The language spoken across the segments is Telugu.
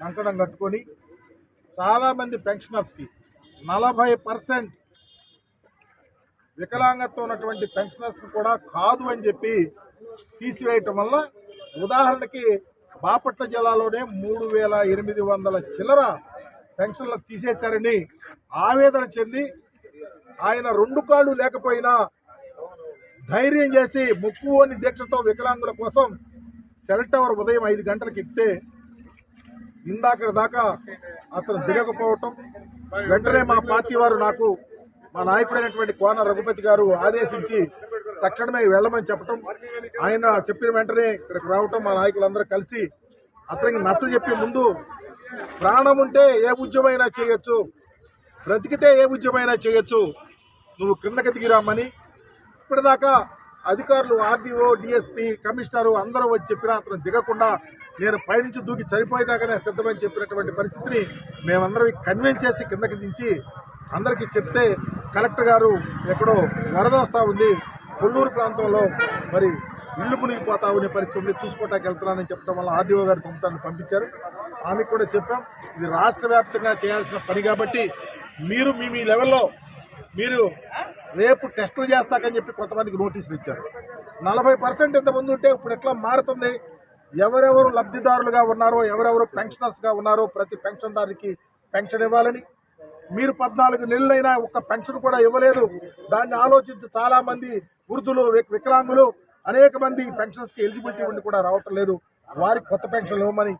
కంకణం కట్టుకొని చాలామంది పెన్షనర్స్కి 40% వికలాంగత్వం ఉన్నటువంటి పెన్షనర్స్ కూడా కాదు అని చెప్పి తీసివేయటం వల్ల ఉదాహరణకి బాపట్ల జిల్లాలోనే 3800 చిల్లర పెన్షన్లు తీసేశారని ఆవేదన చెంది ఆయన 2 కాళ్ళు లేకపోయినా ధైర్యం చేసి ముక్కువని దీక్షతో వికలాంగుల కోసం సెల్ టవర్ ఉదయం 5 గంటలకు ఎక్కితే ఇందాక దాకా అతను దిగకపోవటం వెంటనే మా పార్టీ వారు నాకు మా నాయకుడైనటువంటి కోన రఘుపతి గారు ఆదేశించి తక్షణమే వెళ్ళమని చెప్పటం, ఆయన చెప్పిన వెంటనే ఇక్కడికి రావటం, మా నాయకులందరూ కలిసి అతనికి నచ్చజెప్పి ముందు ప్రాణం ఉంటే ఏ ఉద్యమైనా చేయొచ్చు, బ్రతికితే ఏ ఉద్యమైనా చేయొచ్చు, నువ్వు కిందకి దిగిరామని ఇప్పటిదాకా అధికారులు ఆర్డీఓ డిఎస్పీ కమిషనరు అందరూ వచ్చి చెప్పినా అతను దిగకుండా నేను పైనుంచి దూకి చనిపోయేదాకానే సిద్ధమని చెప్పినటువంటి పరిస్థితిని మేమందరం కన్విన్స్ చేసి కిందకి దించి అందరికీ చెప్తే కలెక్టర్ గారు ఎక్కడో వరద వస్తూ ఉంది, కొల్లూరు ప్రాంతంలో మరి ఇల్లు మునిగిపోతా ఉండే పరిస్థితి ఉంది, చూసుకోవటానికి వెళ్తున్నానని చెప్పడం వల్ల ఆర్డీఓ గారి పంపించారు. ఆమెకు కూడా చెప్పాం ఇది రాష్ట్ర వ్యాప్తంగా చేయాల్సిన పని కాబట్టి మీరు మీ లెవెల్లో మీరు రేపు టెస్టులు చేస్తాకని చెప్పి కొంతమందికి నోటీసులు ఇచ్చారు. 40% ఇంతమంది ఉంటే ఇప్పుడు ఎట్లా మారుతుంది, ఎవరెవరు లబ్ధిదారులుగా ఉన్నారో ఎవరెవరు పెన్షనర్స్గా ఉన్నారో ప్రతి పెన్షన్దారునికి పెన్షన్ ఇవ్వాలని, మీరు 14 నెలలైనా ఒక్క పెన్షన్ కూడా ఇవ్వలేదు, దాన్ని ఆలోచించి చాలామంది వృద్ధులు వికలాంగులు అనేక మంది పెన్షన్స్కి ఎలిజిబిలిటీ ఉండి కూడా రావటం లేదు, వారికి కొత్త పెన్షన్లు ఇవ్వమని,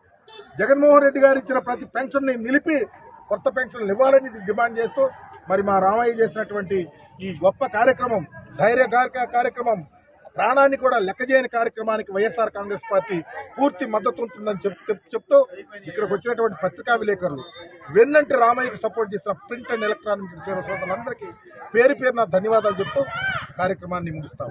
జగన్మోహన్ రెడ్డి గారు ఇచ్చిన ప్రతి పెన్షన్ని నిలిపి కొత్త పెన్షన్లు ఇవ్వాలని డిమాండ్ చేస్తూ మరి మా రామయ్య చేసినటువంటి ఈ గొప్ప కార్యక్రమం, ధైర్య కార్యక్రమం, ప్రాణాన్ని కూడా లెక్క చేయని కార్యక్రమానికి వైఎస్ఆర్ కాంగ్రెస్ పార్టీ పూర్తి మద్దతు ఉంటుందని చెప్తూ ఇక్కడికి వచ్చినటువంటి పత్రికా విలేకరులు వెన్నంటి రామయ్యకు సపోర్ట్ చేసిన ప్రింట్ అండ్ ఎలక్ట్రానిక్ సోదరులందరికీ పేరు పేరున ధన్యవాదాలు చెప్తూ కార్యక్రమాన్ని ముగిస్తాం.